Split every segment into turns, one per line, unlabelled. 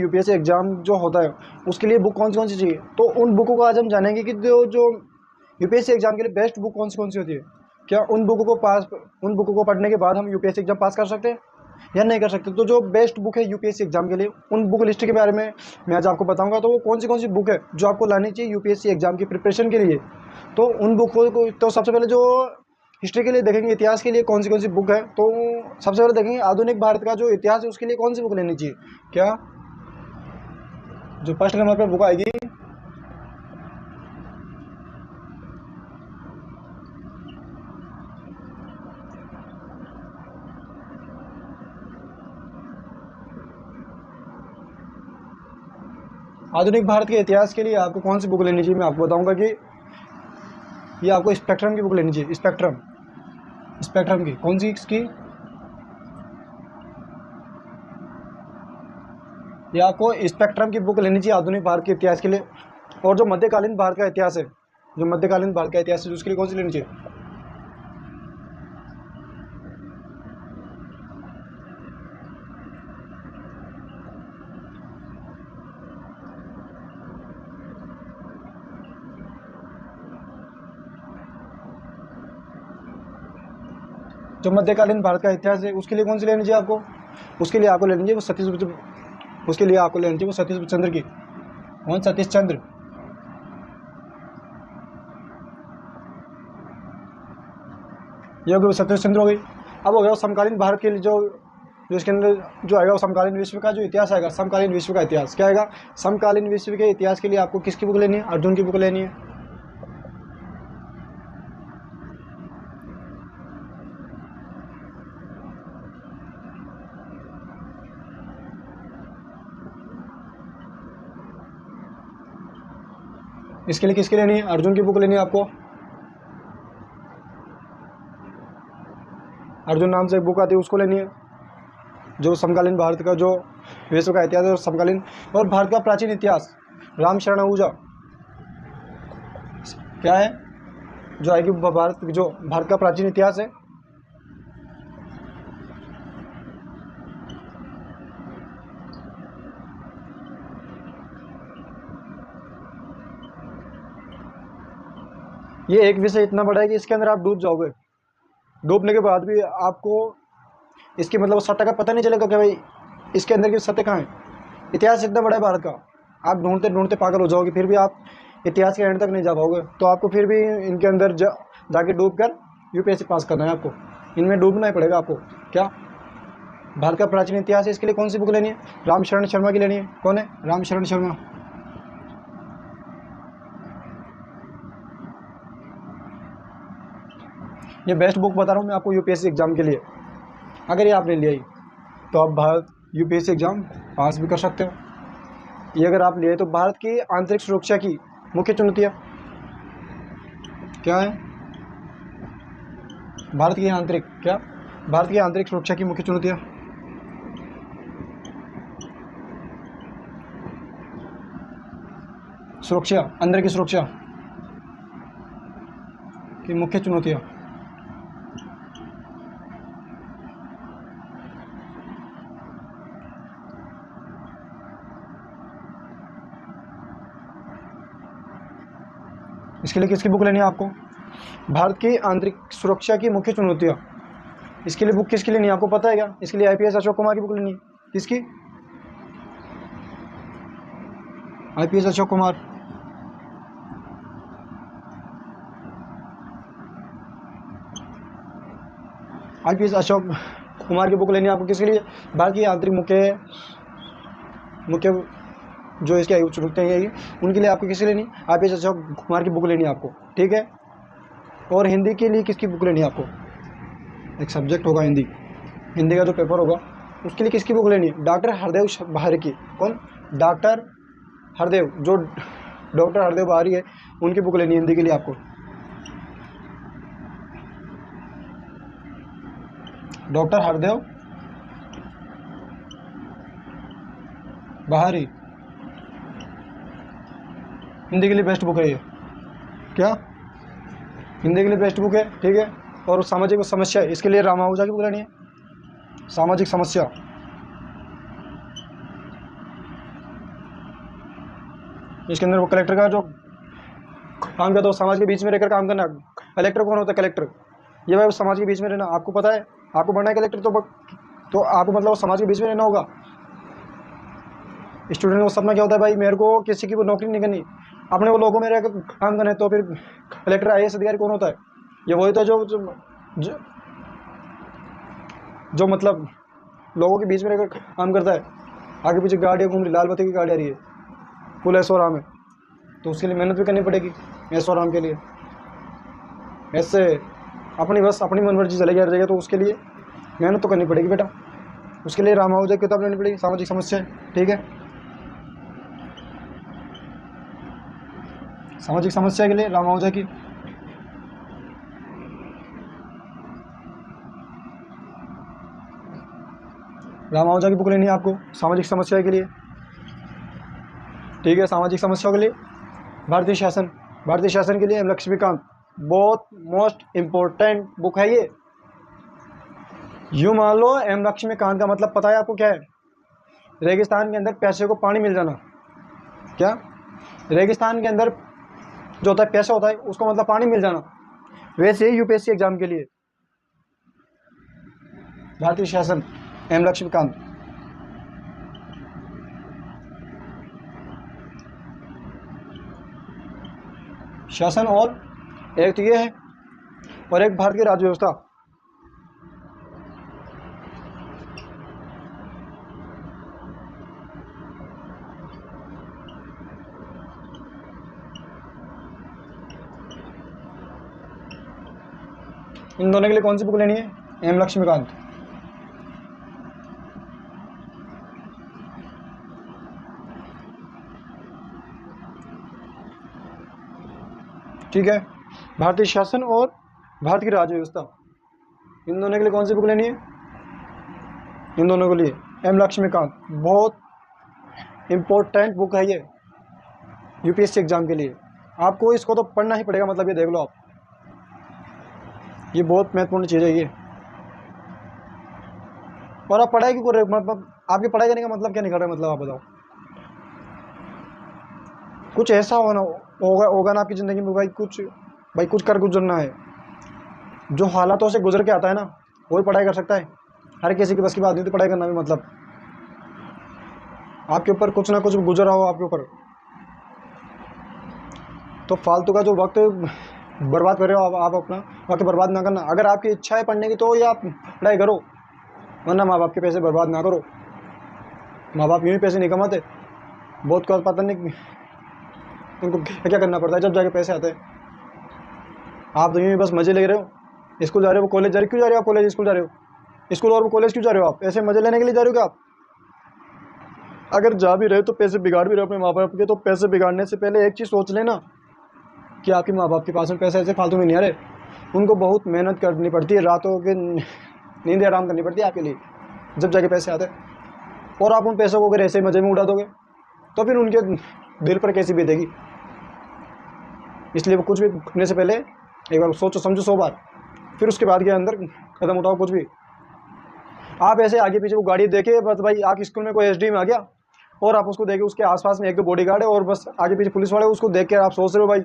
UPSC exam जो होता है उसके लिए बुक कौन सी चाहिए, तो उन बुकों को आज हम जानेंगे कि जो यूपीएससी एग्ज़ाम के लिए बेस्ट बुक कौन सी होती है। क्या उन बुकों को पढ़ने के बाद हम यूपीएससी एग्ज़ाम पास कर सकते हैं या नहीं कर सकते। तो जो बेस्ट बुक है यूपीएससी एग्ज़ाम के लिए, उन बुक लिस्ट के बारे में मैं आज आपको बताऊंगा। तो वो कौन सी बुक है जो आपको लानी चाहिए यूपीएससी एग्ज़ाम की प्रिपरेशन के लिए। तो उन बुकों को तो सबसे पहले जो हिस्ट्री के लिए देखेंगे, इतिहास के लिए कौन सी बुक है। तो सबसे पहले देखेंगे आधुनिक भारत का जो इतिहास है उसके लिए कौन सी बुक लेनी चाहिए। क्या जो फर्स्ट नंबर पर बुक आएगी, आधुनिक भारत के इतिहास के लिए आपको कौन सी बुक लेनी चाहिए, मैं आपको बताऊंगा कि ये आपको स्पेक्ट्रम की बुक लेनी चाहिए। स्पेक्ट्रम की कौन सी इसकी, ये आपको स्पेक्ट्रम की बुक लेनी चाहिए आधुनिक भारत के इतिहास के लिए। और जो मध्यकालीन भारत का इतिहास है, उसके लिए कौन सी लेनी चाहिए। जो मध्यकालीन भारत का इतिहास है उसके लिए कौन सी लेनी चाहिए आपको, उसके लिए आपको लेनी चाहिए वो सतीश चंद्र की। कौन, सतीश चंद्र, ये हो गई सतीश चंद्र हो गई। अब हो गया समकालीन भारत के लिए जो इसके अंदर जो आएगा वो समकालीन विश्व का जो इतिहास आएगा, समकालीन विश्व का इतिहास क्या आएगा। समकालीन विश्व के इतिहास के लिए आपको किसकी बुक लेनी है, अर्जुन की बुक लेनी है। इसके लिए किसकी लेनी है, अर्जुन की बुक लेनी है आपको। अर्जुन नाम से एक बुक आती है उसको लेनी है, जो समकालीन भारत का जो विश्व का इतिहास है और समकालीन और भारत का प्राचीन इतिहास, रामशरण आहूजा क्या है जो आएगी, भारत का प्राचीन इतिहास है। ये एक विषय इतना बड़ा है कि इसके अंदर आप डूब जाओगे। डूबने के बाद भी आपको इसकी मतलब सत्ता का पता नहीं चलेगा कि भाई इसके अंदर की सत्य कहाँ है। इतिहास इतना बड़ा है भारत का, आप ढूंढते ढूंढते पागल हो जाओगे, फिर भी आप इतिहास के एंड तक नहीं जा पाओगे। तो आपको फिर भी इनके अंदर जाके डूब कर यूपीएससी पास करना है, आपको इनमें डूबना ही पड़ेगा आपको। क्या भारत का प्राचीन इतिहास है, इसके लिए कौन सी बुक लेनी है, रामशरण शर्मा की लेनी है। कौन है, रामशरण शर्मा। ये बेस्ट बुक बता रहा हूँ मैं आपको यूपीएससी एग्जाम के लिए। अगर ये आपने लिया ही तो आप भारत यूपीएससी एग्जाम पास भी कर सकते हो। ये अगर आप लिए तो भारत की आंतरिक सुरक्षा की मुख्य चुनौतियाँ क्या है, भारत की आंतरिक सुरक्षा की मुख्य चुनौतियाँ। सुरक्षा, अंदर की सुरक्षा की मुख्य चुनौतियाँ। इसके लिए किसकी बुक लेनी है आपको, भारत की आंतरिक सुरक्षा की मुख्य चुनौतियाँ। इसके लिए बुक किसकी लेनी है आपको पता है क्या, इसके लिए आईपीएस अशोक कुमार की बुक लेनी है। किसकी, आईपीएस अशोक कुमार। आईपीएस अशोक कुमार की बुक लेनी है आपको। किसके लिए, भारत की आंतरिक मुख्य जो इसकी आयु चुनौतियाँ आएगी उनके लिए आपको किसकी लेनी, आईपीएस अशोक कुमार की बुक लेनी है आपको। ठीक है। और हिंदी के लिए किसकी बुक लेनी है आपको, एक सब्जेक्ट होगा हिंदी का जो पेपर होगा उसके लिए किसकी बुक लेनी है, डॉक्टर हरदेव बहारी की। कौन, डॉक्टर हरदेव, जो डॉक्टर हरदेव बहारी है उनकी बुक लेनी है हिंदी के लिए आपको। डॉक्टर हरदेव बहारी हिंदी के लिए बेस्ट बुक है ये। क्या, हिंदी के लिए बेस्ट बुक है। ठीक है। और सामाजिक समस्या, इसके लिए राम आहूजा की बुक लेनी है, सामाजिक समस्या। इसके अंदर वो कलेक्टर का जो काम करता है, समाज के बीच में रहकर काम करना। कलेक्टर कौन होता है? कलेक्टर ये भाई समाज के बीच में रहना। आपको पता है, आपको बनना है कलेक्टर, तो आपको मतलब समाज के बीच में रहना होगा। स्टूडेंट का सपना क्या होता है भाई? मेरे को किसी की वो नौकरी नहीं करनी, अपने वो लोगों में रहकर काम करना है। तो फिर कलेक्टर IAS अधिकारी कौन होता है? ये वही तो जो, जो मतलब लोगों के बीच में रहकर काम करता है। आगे पीछे गाड़ियाँ घूम रही, लाल बत्ती की गाड़ी आ रही है, फुल ऐशो आराम है, तो उसके लिए मेहनत भी करनी पड़ेगी ऐशो आराम के लिए। ऐसे अपनी बस अपनी मनमर्जी चले गया जाएगा, तो उसके लिए मेहनत तो करनी पड़ेगी बेटा। उसके लिए रामानुजा की किताब लेनी पड़ेगी, सामाजिक समस्याएं। ठीक है, सामाजिक समस्या के लिए रामानुजा की बुक लेनी है आपको सामाजिक समस्या के लिए। ठीक है, सामाजिक समस्याओं के लिए भारतीय शासन के लिए एम लक्ष्मीकांत बहुत मोस्ट इम्पोर्टेंट बुक है ये। यूँ मान लो एम लक्ष्मीकांत का मतलब पता है आपको क्या है? रेगिस्तान के अंदर पैसे को पानी मिल जाना। क्या? रेगिस्तान के अंदर जो होता है पैसा होता है, उसको मतलब पानी मिल जाना। वैसे ही UPSC एग्जाम के लिए भारतीय शासन एम लक्ष्मीकांत। शासन और एक तो ये है, और एक भारत की राज्य व्यवस्था। इन दोनों के लिए कौन सी बुक लेनी है? एम लक्ष्मीकांत। ठीक है, भारतीय शासन और भारत की राज्य व्यवस्था, इन दोनों के लिए कौन सी बुक लेनी है? इन दोनों के लिए एम लक्ष्मीकांत बहुत इम्पोर्टेंट बुक है ये UPSC एग्जाम के लिए। आपको इसको तो पढ़ना ही पड़ेगा, मतलब ये देख लो आप, ये बहुत महत्वपूर्ण चीज़ है ये। और आप पढ़ाई क्यों कर रहे हो? मतलब आपकी पढ़ाई करने का मतलब क्या निकल रहा है? मतलब आप बताओ, कुछ ऐसा होगा ना आपकी ज़िंदगी में भाई, कुछ कर गुजरना है। जो हालातों से गुजर के आता है ना, वही पढ़ाई कर सकता है। हर किसी की बस की बात नहीं होती पढ़ाई करना भी। मतलब आपके ऊपर कुछ ना कुछ गुजर रहा हो आपके ऊपर, तो फालतू का जो वक्त बर्बाद कर रहे हो आप अपना वक्त बर्बाद ना करना। अगर आपकी इच्छा है पढ़ने की तो ये आप पढ़ाई करो, वरना माँ बाप के पैसे बर्बाद ना करो। माँ बाप यूँ ही पैसे नहीं कमाते, बहुत का पता नहीं उनको क्या करना पड़ता है जब जाके पैसे आते हैं। आप तो यूँ ही बस मज़े ले रहे हो। स्कूल जा रहे हो, कॉलेज जा रहे हो, क्यों जा रहे हो आप? कॉलेज स्कूल जा रहे हो, स्कूल और कॉलेज क्यों जा रहे हो आप? ऐसे मज़े लेने के लिए जा रहे हो क्या आप? अगर जा भी रहे हो तो पैसे बिगाड़ भी रहे हो अपने माँ बाप के, तो पैसे बिगाड़ने से पहले एक चीज़ सोच लेना कि आपके माँ बाप के पास में पैसे ऐसे फालतू में नहीं आ रहे। उनको बहुत मेहनत करनी पड़ती है, रातों के नींद आराम करनी पड़ती है आपके लिए, जब जाके पैसे आते हैं। और आप उन पैसों को अगर ऐसे मज़े में उड़ा दोगे तो फिर उनके दिल पर कैसी बीतेगी। इसलिए वो कुछ भी करने से पहले एक बार सोचो समझो 100 बार, फिर उसके बाद के अंदर कदम उठाओ। कुछ भी आप ऐसे आगे पीछे वो गाड़ी देखे, बस भाई आप स्कूल में कोई SD में आ गया और आप उसको देखे, उसके आसपास में 1-2 बॉडीगार्ड है और बस आगे पीछे पुलिस वाले, उसको देख के आप सोच रहे हो भाई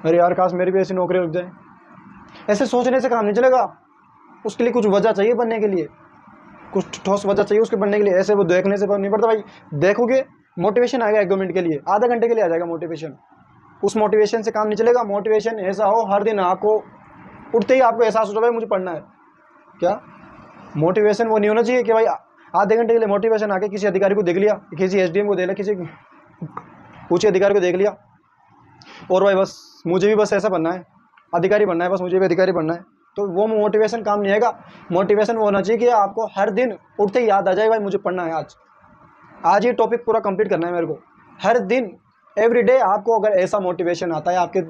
अरे यार काश मेरी भी ऐसी नौकरी लग जाए। ऐसे सोचने से काम नहीं चलेगा, उसके लिए कुछ वजह चाहिए बनने के लिए, कुछ ठोस वजह चाहिए उसके बनने के लिए। ऐसे वो देखने से नहीं पड़ता भाई। देखोगे मोटिवेशन आएगा 1-2 मिनट के लिए, आधा घंटे के लिए आ जाएगा मोटिवेशन। उस मोटिवेशन से काम नहीं चलेगा। मोटिवेशन ऐसा हो हर दिन आपको उठते ही आपको एहसास हो जाए भाई मुझे पढ़ना है। क्या मोटिवेशन वो नहीं होना चाहिए कि भाई आधे घंटे के लिए मोटिवेशन आके किसी अधिकारी को देख लिया, किसी SDM को देख लिया, किसी ऊँचे अधिकारी को देख लिया और भाई बस मुझे भी बस ऐसा बनना है, अधिकारी बनना है, बस मुझे भी अधिकारी बनना है, तो वो मोटिवेशन काम नहीं आएगा। मोटिवेशन वो होना चाहिए कि आपको हर दिन उठते ही याद आ जाए भाई मुझे पढ़ना है, आज ये टॉपिक पूरा कंप्लीट करना है मेरे को। हर दिन एवरीडे आपको अगर ऐसा मोटिवेशन आता है आपके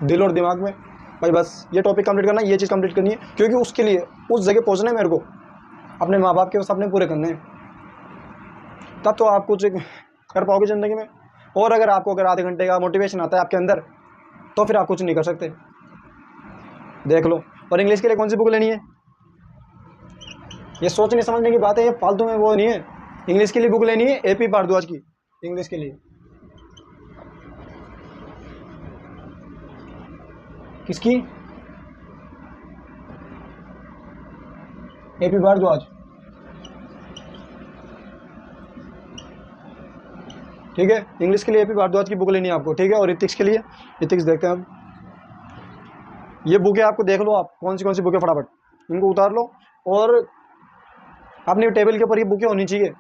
दिल और दिमाग में भाई बस ये टॉपिक कंप्लीट करना है, ये चीज़ कंप्लीट करनी है, क्योंकि उसके लिए उस जगह पहुंचना है मेरे को, अपने माँ बाप के सपने पूरे करने हैं, तब तो आप कुछ कर पाओगे ज़िंदगी में। और अगर आपको आधे घंटे का मोटिवेशन आता है आपके अंदर तो फिर आप कुछ नहीं कर सकते। देख लो। और इंग्लिश के लिए कौन सी बुक लेनी है? ये सोचने समझने की बात है, ये फालतू में वो नहीं है। इंग्लिश के लिए बुक लेनी है AP भारद्वाज की, इंग्लिश के लिए। किसकी? एपी भारद्वाज, ठीक है। इंग्लिश के लिए एपी भारद्वाज की बुक लेनी है आपको, ठीक है। और इथिक्स के लिए, इथिक्स देखते हैं अब। ये बुकें आपको देख लो, आप कौन सी बुकें, फटाफट इनको उतार लो और अपनी टेबल के ऊपर ये बुकें होनी चाहिए।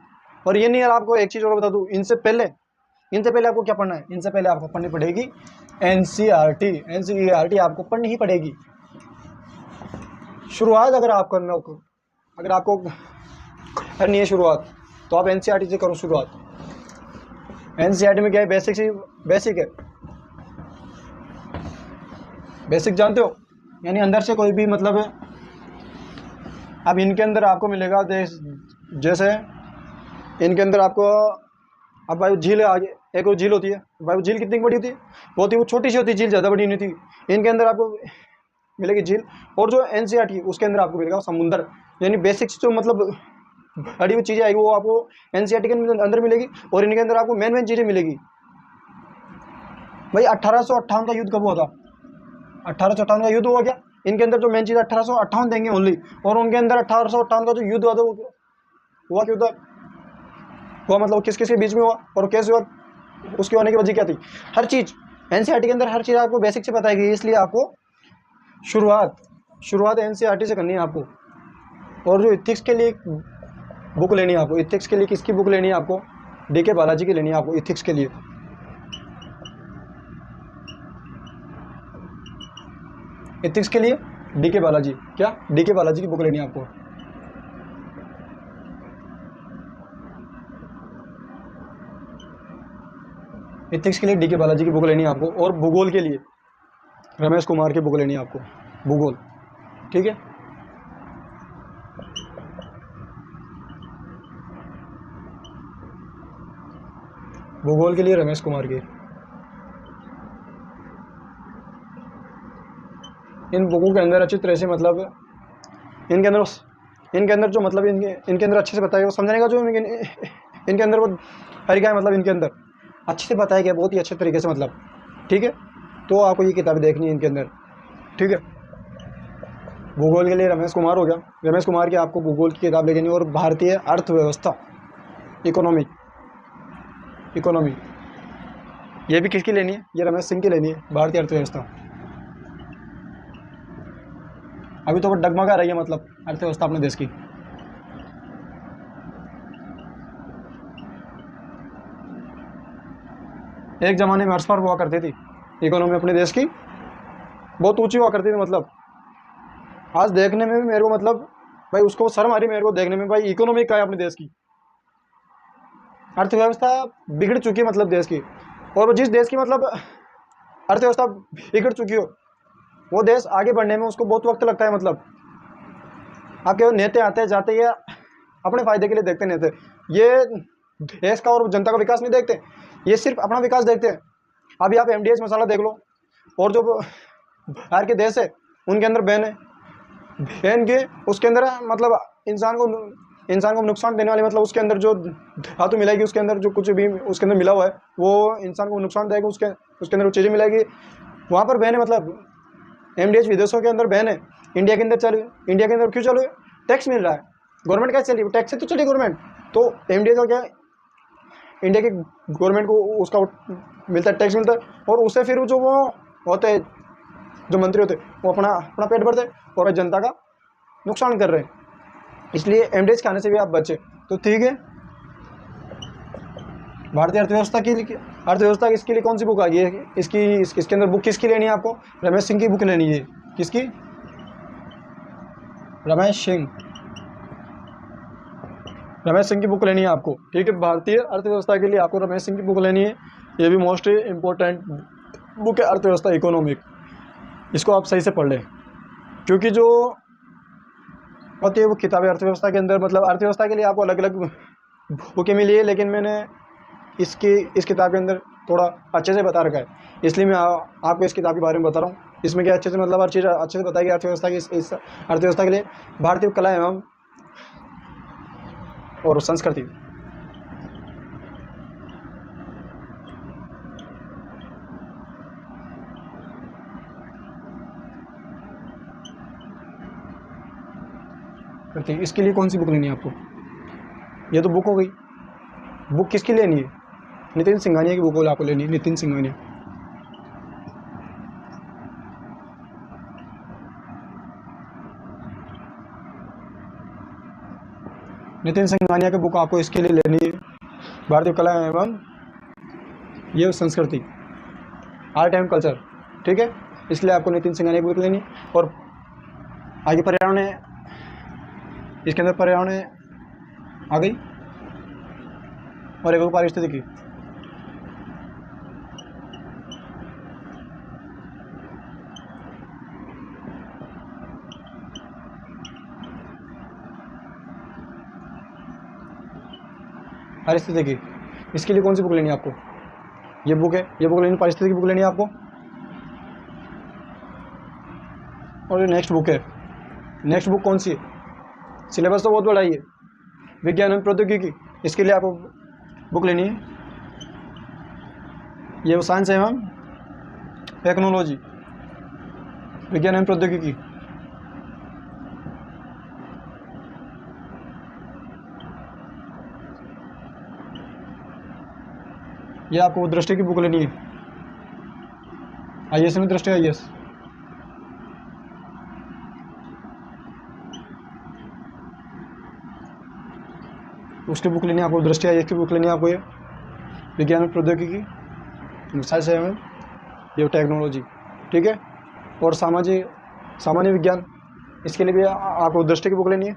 और ये नहीं यार, आपको एक चीज़ और बता दूँ, इनसे पहले आपको क्या पढ़ना है? इनसे पहले आपको पढ़नी पड़ेगी एनसीईआरटी। एनसीईआरटी आपको पढ़नी ही पड़ेगी। शुरुआत अगर आप करना हो, अगर आपको करनी है शुरुआत, तो आप एनसीईआरटी से करो शुरुआत। एनसीईआरटी में क्या है? बेसिक है। बेसिक जानते हो, यानी अंदर से कोई भी मतलब है। अब इनके अंदर आपको मिलेगा जैसे इनके अंदर आपको, अब भाई झील आगे, एक वो झील होती है भाई, वो झील कितनी बड़ी होती है? वो छोटी सी होती है झील, ज़्यादा बड़ी नहीं होती। इनके अंदर आपको मिलेगी झील, और जो एनसीईआरटी उसके अंदर आपको मिलेगा समुंदर। यानी बेसिक्स जो मतलब बड़ी हुई चीज़ें आएगी वो आपको एनसीईआरटी के अंदर मिलेगी, और इनके अंदर आपको मेन चीज़ें मिलेगी। भाई 1858 का युद्ध कब हुआ था? 1858 का युद्ध हुआ क्या? इनके अंदर जो मेन चीज़ 1858 देंगे ओनली, और उनके अंदर 1858 का जो युद्ध हुआ था वो हुआ क्यों था? हुआ मतलब किस किस के बीच में हुआ और कैसे हुआ, उसके होने की वजह क्या थी? हर चीज़ एनसीईआरटी के अंदर, हर चीज़ आपको बेसिक से बताएगी। इसलिए आपको शुरुआत एनसीईआरटी से करनी है आपको। और जो इथिक्स के लिए बुक लेनी है आपको, इथिक्स के लिए किसकी बुक लेनी है आपको? डीके बालाजी की लेनी है आपको इथिक्स के लिए। इथिक्स के लिए डीके बालाजी, क्या डीके बालाजी की बुक लेनी है आपको। इथिक्स के लिए डीके बालाजी की बुक लेनी है आपको। और भूगोल के लिए रमेश कुमार की बुक लेनी है आपको, भूगोल, ठीक है। भूगोल के लिए रमेश कुमार की। इन बुकों के अंदर अच्छी तरह से मतलब इनके अंदर जो मतलब इनके अंदर अच्छे से बताया वो समझने का जो इनके अंदर वो तरीका है, मतलब इनके अंदर अच्छे से बताया गया, बहुत ही अच्छे तरीके से, मतलब ठीक है। तो आपको ये किताबें देखनी है इनके अंदर, ठीक है। भूगोल के लिए रमेश कुमार हो गया, रमेश कुमार की आपको भूगोल की किताब लेनी है। और भारतीय अर्थव्यवस्था, इकोनॉमी, ये भी किसकी लेनी है? ये रमेश सिंह की लेनी है, भारतीय अर्थव्यवस्था। अभी तो वो डगमगा रही है मतलब अर्थव्यवस्था अपने देश की। एक ज़माने में अर्श पर हुआ करती थी इकोनॉमी अपने देश की, बहुत ऊंची हुआ करती थी। मतलब आज देखने में भी मेरे को मतलब भाई उसको शर्म आ रही मेरे को देखने में, भाई इकोनॉमी क्या है अपने देश की, अर्थव्यवस्था बिगड़ चुकी है मतलब देश की। और वो जिस देश की मतलब अर्थव्यवस्था बिगड़ चुकी हो, वो देश आगे बढ़ने में उसको बहुत वक्त लगता है। मतलब आपके नेता आते जाते या अपने फायदे के लिए देखते नेते, ये देश का और जनता का विकास नहीं देखते, ये सिर्फ अपना विकास देखते हैं। अभी आप एमडीएच मसाला देख लो, और जो बाहर के देश है उनके अंदर बैन है, बैन के उसके अंदर मतलब इंसान को नुकसान देने वाली, मतलब उसके अंदर जो धातु मिलाएगी, उसके अंदर जो कुछ भी उसके अंदर मिला हुआ है वो इंसान को नुकसान देगा, उसके अंदर वो चीज़ें मिलाएगी, वहाँ पर बैन है। मतलब एमडीएच विदेशों के अंदर बैन है, इंडिया के अंदर चालू है। इंडिया के अंदर क्यों चालू है? टैक्स मिल रहा है, गवर्नमेंट कैसे चली? टैक्स से तो चली गवर्नमेंट। तो एमडीएच का क्या है, इंडिया की गवर्नमेंट को उसका मिलता है, टैक्स मिलता है, और उससे फिर जो वो होते हैं, जो मंत्री होते हैं, वो अपना पेट भरते हैं और जनता का नुकसान कर रहे हैं। इसलिए एमडीएच खाने से भी आप बचे तो ठीक है। भारतीय अर्थव्यवस्था इसके लिए कौन सी बुक आ गई है? इसके अंदर बुक किसकी लेनी है आपको? रमेश सिंह की बुक लेनी है। किसकी? रमेश सिंह की बुक लेनी है आपको, ठीक है। भारतीय अर्थव्यवस्था के लिए आपको रमेश सिंह की बुक लेनी है। ये भी मोस्ट इम्पोर्टेंट बुक है, अर्थव्यवस्था इकोनॉमिक। इसको आप सही से पढ़ लें, क्योंकि जो होती है वो किताबें अर्थव्यवस्था के अंदर, मतलब अर्थव्यवस्था के लिए आपको अलग अलग बुकें मिली है, लेकिन मैंने इस किताब के अंदर थोड़ा अच्छे से बता रखा है, इसलिए मैं आपको इस किताब के बारे में बता रहा हूँ। इसमें क्या अच्छे से मतलब हर चीज़ अच्छे से बताएगी अर्थव्यवस्था की। इस अर्थव्यवस्था के लिए भारतीय कला एवं और संस्कृति, करते हैं। इसके लिए कौन सी बुक लेनी है आपको? ये तो बुक हो गई। बुक किसकी लेनी है? नितिन सिंघानिया की बुक आपको लेनी है। नितिन सिंघानिया, नितिन सिंघानिया की बुक आपको इसके लिए लेनी है। भारतीय कला एवं ये संस्कृति, आर्ट एंड कल्चर, ठीक है। इसलिए आपको नितिन सिंघानिया की बुक लेनी है। और आगे पर्यावरण है, इसके अंदर पर्यावरण आ गई और एक पारिस्थितिकी। पारिस्थितिकी, इसके लिए कौन सी बुक लेनी है आपको? ये बुक है, ये बुक लेनी, पारिस्थितिकी बुक लेनी है आपको। और ये नेक्स्ट बुक है, नेक्स्ट बुक कौन सी है? सिलेबस तो बहुत बड़ा ही है, विज्ञान एवं प्रौद्योगिकी, इसके लिए आपको बुक लेनी है। ये साइंस एवं टेक्नोलॉजी, विज्ञान एवं प्रौद्योगिकी। ये आपको दृष्टि की बुक लेनी है, IAS में दृष्टि IAS। उसकी बुक लेनी है आपको, दृष्टि IAS की बुक लेनी है आपको। ये विज्ञान और प्रौद्योगिकी, साइंस एवं ये टेक्नोलॉजी, ठीक है। और सामान्य विज्ञान, इसके लिए भी आपको दृष्टि की बुक लेनी है।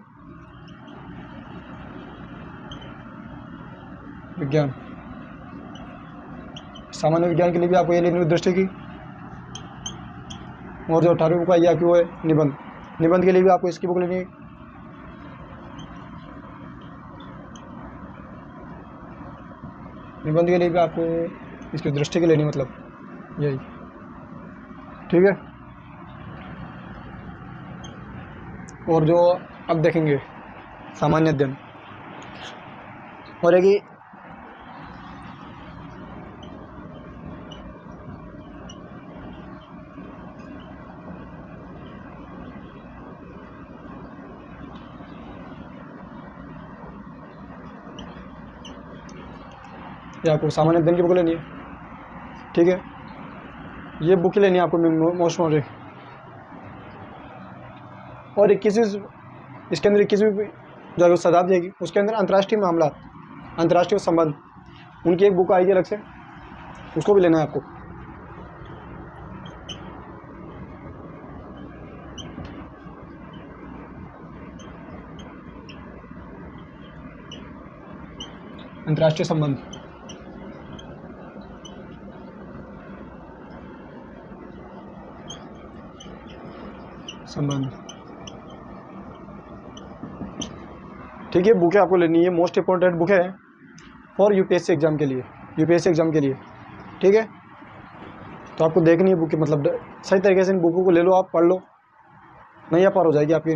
विज्ञान, सामान्य विज्ञान के लिए भी आपको ये लेनी है दृष्टि की। और जो 18वीं बुक आई आपकी वो है निबंध, निबंध के लिए भी आपको इसकी बुक लेनी है। निबंध के लिए भी आपको इसकी दृष्टि की लेनी, मतलब यही, ठीक है। और जो अब देखेंगे सामान्य अध्ययन, और एक ये आपको सामान्य अध्ययन की बुक लेनी है, ठीक है। ये बुक लेनी है आपको मोस्ट मॉडरेट। और 21, इसके अंदर 21वीं जो शताब्दी आएगी उसके अंदर अंतर्राष्ट्रीय मामला, अंतर्राष्ट्रीय संबंध, उनकी एक बुक आएगी अलग से, उसको भी लेना है आपको। अंतर्राष्ट्रीय संबंध, ठीक है। बुक आपको लेनी है, मोस्ट इंपॉर्टेंट बुक है फॉर UPSC एग्जाम के लिए, UPSC एग्जाम के लिए, ठीक है। तो आपको देखनी है बुक, मतलब सही तरीके से इन बुकों को ले लो, आप पढ़ लो, नहीं पार हो जाएगी आपकी।